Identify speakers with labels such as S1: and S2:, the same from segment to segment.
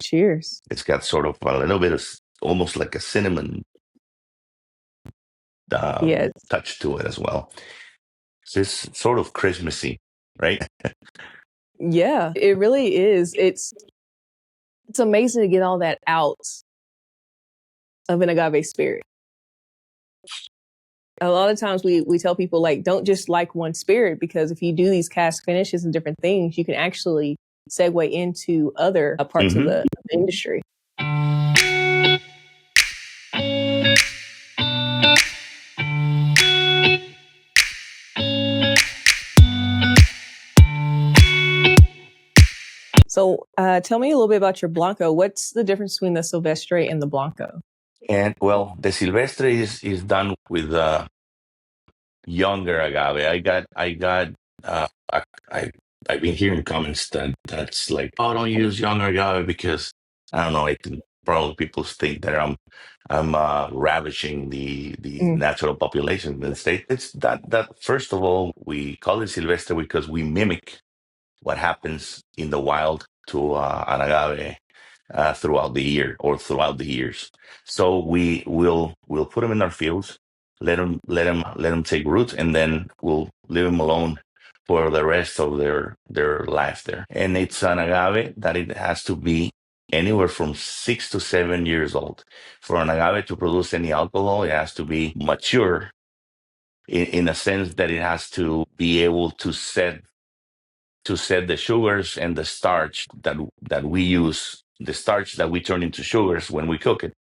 S1: Cheers.
S2: It's got sort of a little bit of almost like a cinnamon
S1: Yes.
S2: touch to it as well. So it's sort of Christmassy, right?
S1: Yeah, it really is. It's amazing to get all that out of an agave spirit. A lot of times we tell people, like, don't just like one spirit, because if you do these cask finishes and different things, you can actually segue into other parts of the industry. So tell me a little bit about your Blanco. What's the difference between the Silvestre and the Blanco?
S2: And well, the Silvestre is done with younger agave. I've been hearing comments that's like, oh, don't use younger agave because I don't know. I think probably people think that I'm ravaging the natural population in the state. It's that first of all, we call it Silvestre because we mimic what happens in the wild to an agave throughout the year or throughout the years. So we'll put them in our fields, let them take root, and then we'll leave them alone for the rest of their life there. And it's an agave that it has to be anywhere from 6 to 7 years old. For an agave to produce any alcohol, it has to be mature in a sense that it has to be able to set the sugars and the starch that we use, the starch that we turn into sugars when we cook it,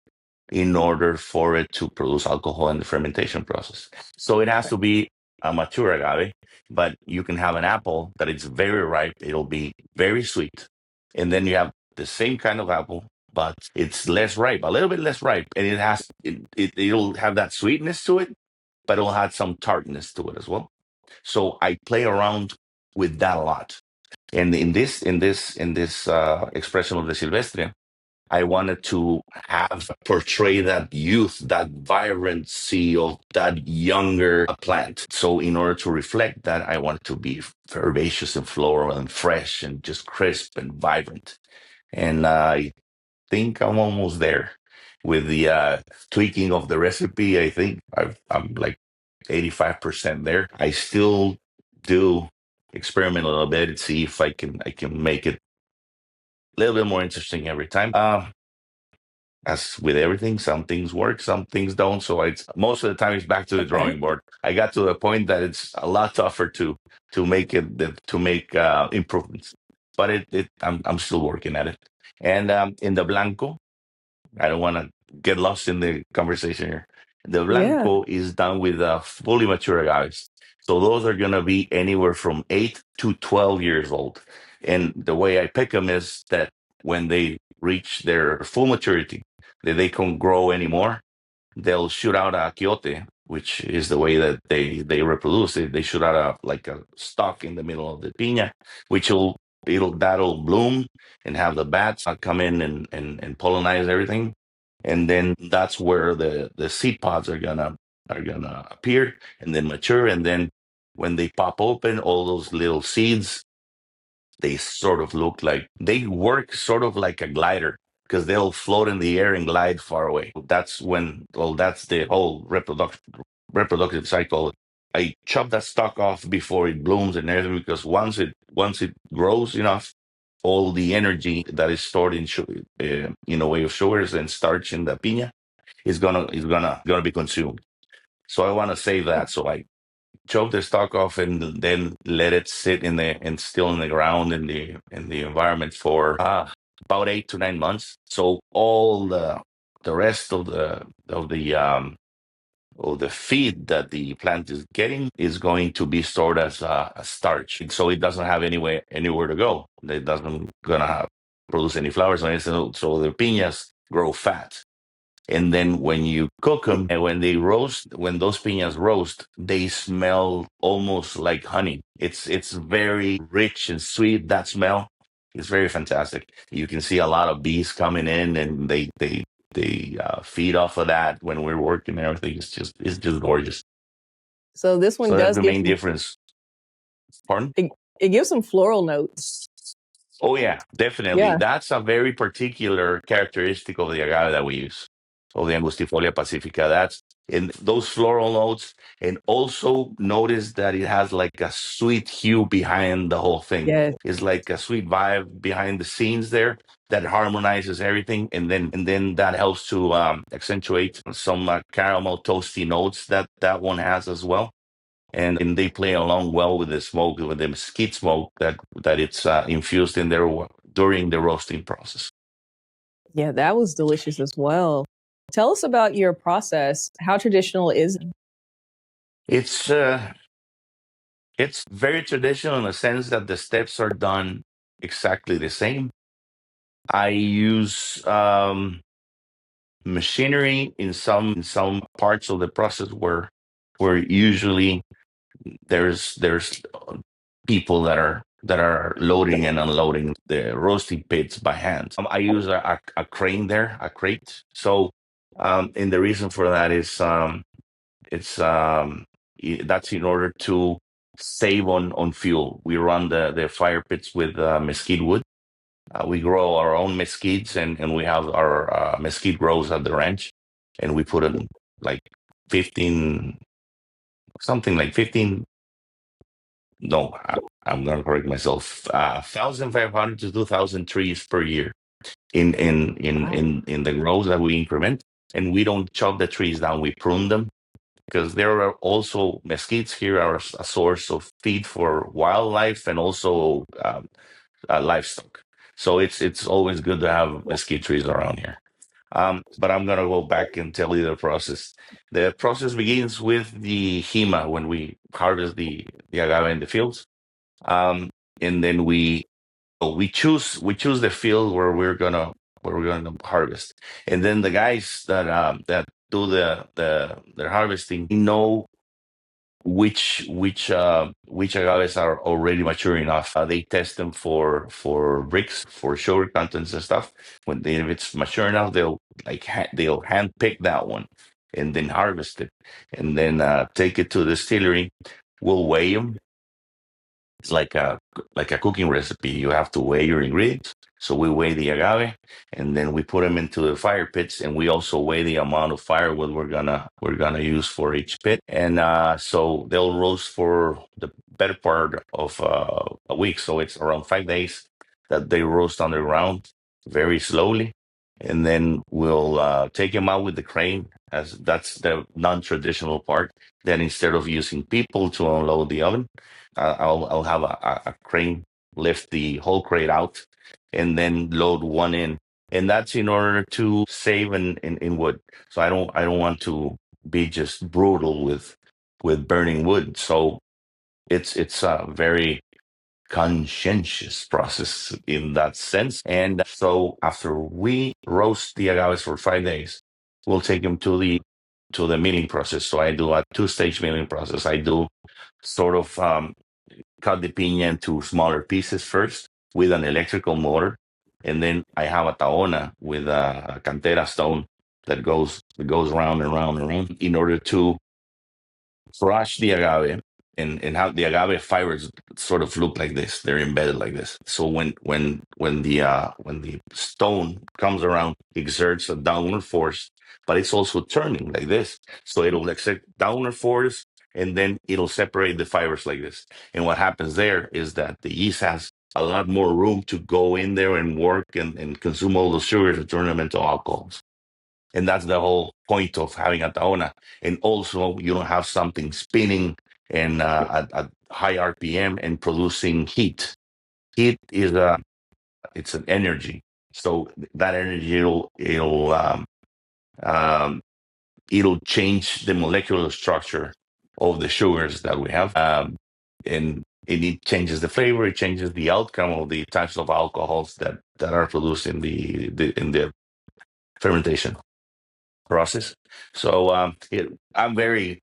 S2: in order for it to produce alcohol in the fermentation process. So it has to be a mature agave, but you can have an apple that it's very ripe. It'll be very sweet. And then you have the same kind of apple, but it's less ripe, a little bit less ripe. And it'll have that sweetness to it, but it'll have some tartness to it as well. So I play around with that a lot. And in this expression of the Silvestre, I wanted to portray that youth, that vibrancy of that younger plant. So in order to reflect that, I wanted to be herbaceous and floral and fresh and just crisp and vibrant. And I think I'm almost there with the tweaking of the recipe. I think I'm like 85% there. I still do experiment a little bit and see if I can make it a little bit more interesting every time. As with everything, some things work, some things don't. So it's most of the time it's back to the drawing board. I got to the point that it's a lot tougher to make improvements, but I'm still working at it. And in the Blanco, I don't want to get lost in the conversation here. The Blanco is done with fully mature agaves. So those are going to be anywhere from 8 to 12 years old. And the way I pick them is that when they reach their full maturity, that they can't grow anymore, they'll shoot out a quiote, which is the way that they reproduce. They shoot out a stalk in the middle of the piña, which that'll bloom and have the bats come in and pollinize everything. And then that's where the seed pods are gonna appear and then mature. And then when they pop open, all those little seeds, they sort of they work sort of like a glider because they'll float in the air and glide far away. That's the whole reproductive cycle. I chop that stalk off before it blooms and everything, because once it grows enough, all the energy that is stored in a way of sugars and starch in the piña is gonna be consumed. So I want to save that. So I chop the stalk off and then let it sit still in the ground in the environment for about 8 to 9 months. So all the rest of the feed that the plant is getting is going to be stored as a starch. So it doesn't have anywhere to go. It doesn't produce any flowers or anything. So the piñas grow fat. And then when you cook them and when those piñas roast, they smell almost like honey. It's very rich and sweet. That smell is very fantastic. You can see a lot of bees coming in, and they feed off of that when we're working and everything. It's just gorgeous.
S1: So this one
S2: So
S1: does
S2: that's the main difference. Pardon?
S1: It gives some floral notes.
S2: Oh yeah, definitely.
S1: Yeah.
S2: That's a very particular characteristic of the agave that we use, of the Angustifolia pacifica. That's in those floral notes, and also notice that it has like a sweet hue behind the whole thing.
S1: Yes.
S2: It's like a sweet vibe behind the scenes there that harmonizes everything, and then that helps to accentuate some caramel toasty notes that that one has as well, and they play along well with the smoke, with the mesquite smoke that it's infused in there during the roasting process.
S1: Yeah, that was delicious as well. Tell us about your process. How traditional is it?
S2: It's it's very traditional in the sense that the steps are done exactly the same. I use machinery in some parts of the process where usually there's people that are loading and unloading the roasting pits by hand. I use a crane there, a crate. So, and the reason for that is it's that's in order to save on fuel. We run the fire pits with mesquite wood. We grow our own mesquites, and we have our mesquite grows at the ranch, and we put in like 15, something like 15. No, I'm going to correct myself. 1,500 to 2,000 trees per year
S1: Wow.
S2: in the grows that we increment, and we don't chop the trees down. We prune them because there are also mesquites here are a source of feed for wildlife and also livestock. So it's always good to have mesquite trees around here. But I'm gonna go back and tell you the process. The process begins with the hema when we harvest the agave in the fields, um, and then we choose the field where we're gonna harvest, and then the guys that do the harvesting know which agaves are already mature enough. They test them for bricks, for sugar contents and stuff. If it's mature enough, they'll they'll hand pick that one and then harvest it, and then take it to the distillery. We'll weigh them. It's like a cooking recipe. You have to weigh your ingredients. So we weigh the agave, and then we put them into the fire pits, and we also weigh the amount of firewood we're gonna use for each pit. And so they'll roast for the better part of a week. So it's around 5 days that they roast underground very slowly, and then we'll take them out with the crane. As that's the non-traditional part. Then instead of using people to unload the oven, I'll have a crane lift the whole crate out and then load one in, and that's in order to save in wood. So I don't want to be just brutal with burning wood. So it's a very conscientious process in that sense. And so after we roast the agaves for 5 days, we'll take them to the milling process. So I do a two-stage milling process. I do sort of cut the piña into smaller pieces first with an electrical motor, and then I have a taona with a cantera stone that goes round and round and round in order to crush the agave, and how the agave fibers sort of look like this. They're embedded like this. So when the stone comes around, exerts a downward force, but it's also turning like this. So it'll exert downward force, and then it'll separate the fibers like this. And what happens there is that the yeast has a lot more room to go in there and work and consume all those sugars and turn them into alcohols. And that's the whole point of having a taona. And also, you don't have something spinning and at high RPM and producing heat. Heat is it's an energy. So that energy um, it'll change the molecular structure of the sugars that we have, and it changes the flavor. It changes the outcome of the types of alcohols that are produced in in the fermentation process. So I'm very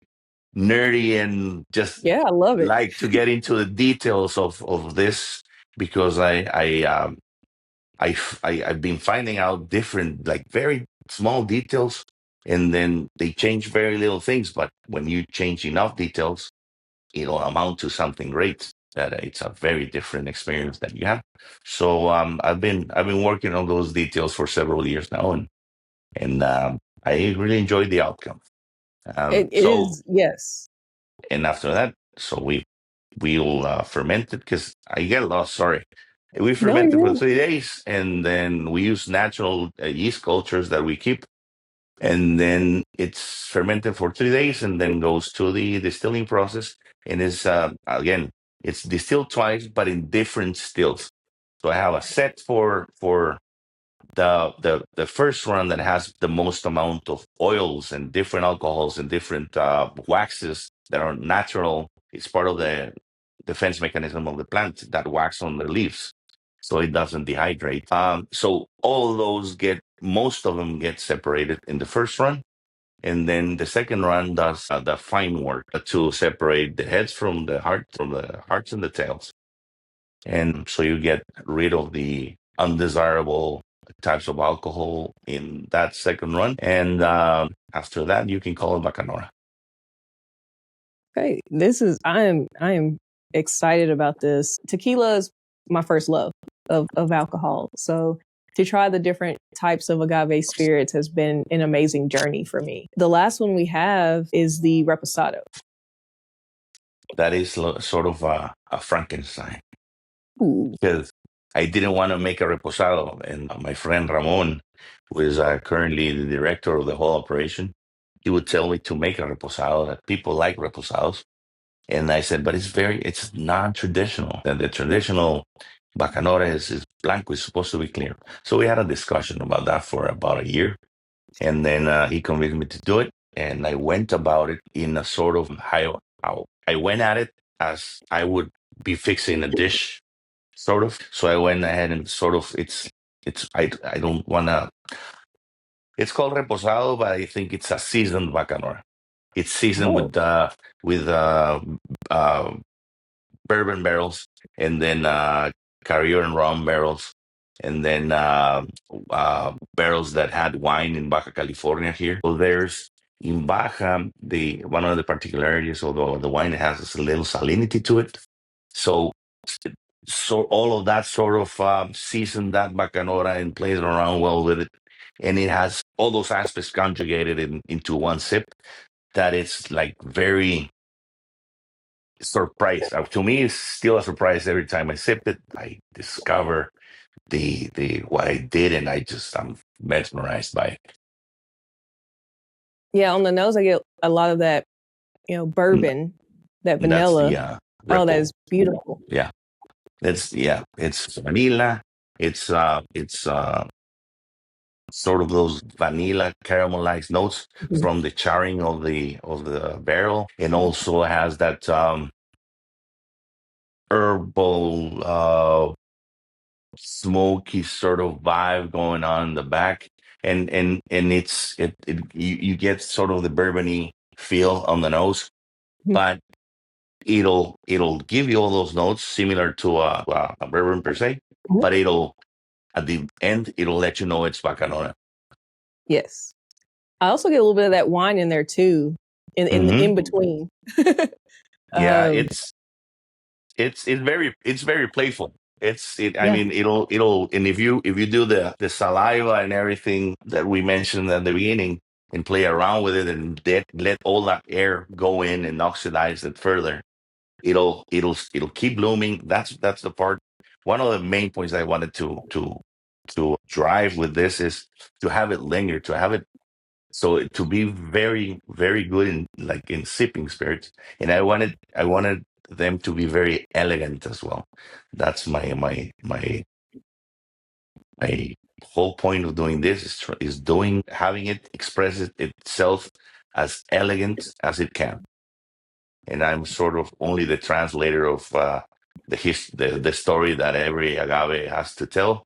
S2: nerdy and just
S1: Yeah, I love it.
S2: like to get into the details of this because I've been finding out different, like very small details, and then they change very little things. But when you change enough details, it'll amount to something great. that it's a very different experience that you have. So I've been working on those details for several years now, and I really enjoyed the outcome.
S1: It
S2: So
S1: is, yes.
S2: and after that, so we'll ferment it because I get lost. Sorry. We
S1: No,
S2: ferment it for
S1: you're
S2: 3 days, and then we use natural yeast cultures that we keep, and then it's fermented for 3 days, and then goes to the distilling process, and is again it's distilled twice, but in different stills. So I have a set for the first run that has the most amount of oils and different alcohols and different waxes that are natural. It's part of the defense mechanism of the plant, that wax on the leaves, so it doesn't dehydrate. So all those most of them get separated in the first run, and then the second run does the fine work to separate the heads from the hearts and the tails. And so you get rid of the undesirable types of alcohol in that second run. And after that, you can call it Bacanora.
S1: okay. I am excited about this. Tequila is my first love of alcohol. So to try the different types of agave spirits has been an amazing journey for me. The last one we have is the Reposado.
S2: That is sort of a Frankenstein,
S1: Ooh.
S2: because I didn't want to make a reposado. And my friend Ramon, who is currently the director of the whole operation, he would tell me to make a reposado, that people like reposados. And I said, but it's non-traditional. And the traditional Bacanora is Blanco, is supposed to be clear. So we had a discussion about that for about a year. And then he convinced me to do it. And I went about it in a sort of how I went at it as I would be fixing a dish, sort of. So I went ahead and sort of, I don't want to, it's called reposado, but I think it's a seasoned Bacanora. It's seasoned
S1: Oh.
S2: with uh, bourbon barrels, and then Carrier and rum barrels, and then barrels that had wine in Baja California here. So there's in Baja, the one of the particularities, although the wine has a little salinity to it. So so all of that sort of seasoned that Bacanora and plays around well with it. And it has all those aspects conjugated into one sip, that it's like very surprise. To me, it's still a surprise every time I sip it. I discover the what I did, and I'm mesmerized by it.
S1: Yeah, on the nose, I get a lot of that,
S2: And
S1: bourbon, that
S2: that's the
S1: vanilla. Oh, that
S2: ripple.
S1: is beautiful.
S2: Yeah, it's vanilla. It's sort of those vanilla caramelized notes
S1: Mhm.
S2: from the charring of the barrel, and also has that herbal smoky sort of vibe going on in the back, and you get sort of the bourbony feel on the nose,
S1: Mhm.
S2: but it'll give you all those notes similar to a bourbon per se,
S1: Mhm.
S2: but it'll at the end it'll let you know it's Bacanora.
S1: Yes. I also get a little bit of that wine in there too, in
S2: Hmm.
S1: between.
S2: Yeah,
S1: um,
S2: it's very playful. I
S1: yeah.
S2: mean, it'll and if you do the saliva and everything that we mentioned at the beginning, and play around with it, and let all that air go in and oxidize it further, it'll keep blooming. That's the part. One of the main points I wanted to drive with this is to have it linger, to have it, so to be very, very good in sipping spirits. And I wanted them to be very elegant as well. That's my whole point of doing this, is doing having it express itself as elegant as it can. And I'm sort of only the translator of the story that every agave has to tell,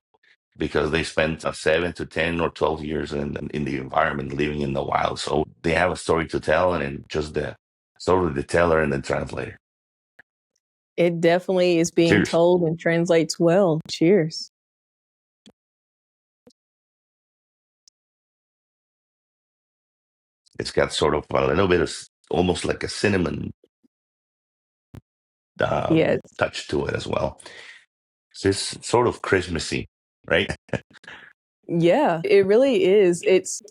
S2: because they spent 7 to 10 or 12 years in the environment, living in the wild. So they have a story to tell, and then just the sort of the teller and the translator.
S1: It definitely is being
S2: Cheers.
S1: told and translates well. Cheers.
S2: It's got sort of a little bit of almost like a cinnamon
S1: Yes.
S2: touch to it as well. So it's sort of Christmassy, right?
S1: Yeah, it really is. It's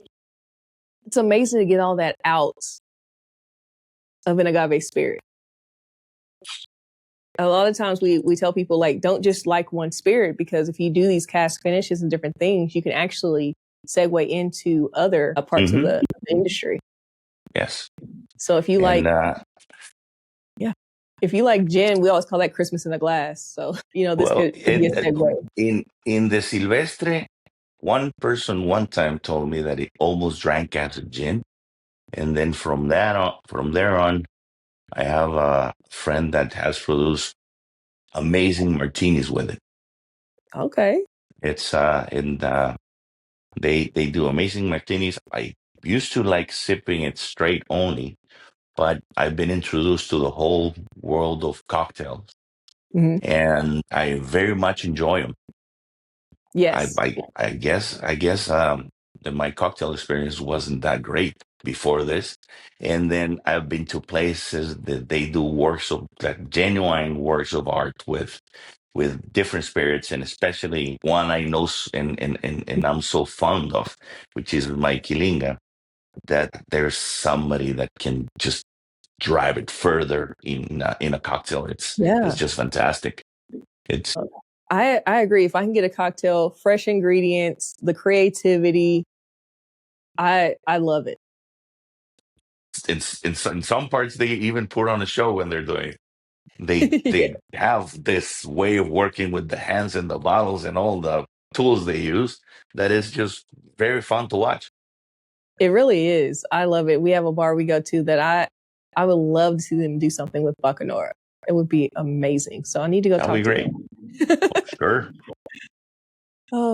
S1: amazing to get all that out of an agave spirit. A lot of times we tell people, like, don't just like one spirit, because if you do these cast finishes and different things, you can actually segue into other parts of the industry.
S2: Yes.
S1: So if you like, if you like gin, we always call that Christmas in a glass. So, this could be a segue.
S2: In the Silvestre, one person one time told me that he almost drank as a gin. And then from there on, I have a friend that has produced amazing martinis with it.
S1: Okay.
S2: It's they do amazing martinis. I used to like sipping it straight only, but I've been introduced to the whole world of cocktails, and I very much enjoy them.
S1: Yes.
S2: I guess that my cocktail experience wasn't that great before this, and then I've been to places that they do works of like genuine works of art with different spirits, and especially one I know and I'm so fond of, which is my Kilinga. That there's somebody that can just drive it further in a cocktail. It's just fantastic. It's
S1: I agree. If I can get a cocktail, fresh ingredients, the creativity, I love it.
S2: in some parts they even put on a show when they're doing it. They have this way of working with the hands and the bottles and all the tools they use that is just very fun to watch.
S1: It really is. I love it. We have a bar we go to that I would love to see them do something with Bacanora. It would be amazing. So I need to go
S2: That'll
S1: talk
S2: be
S1: to
S2: great.
S1: them.
S2: Oh, sure.
S1: Oh,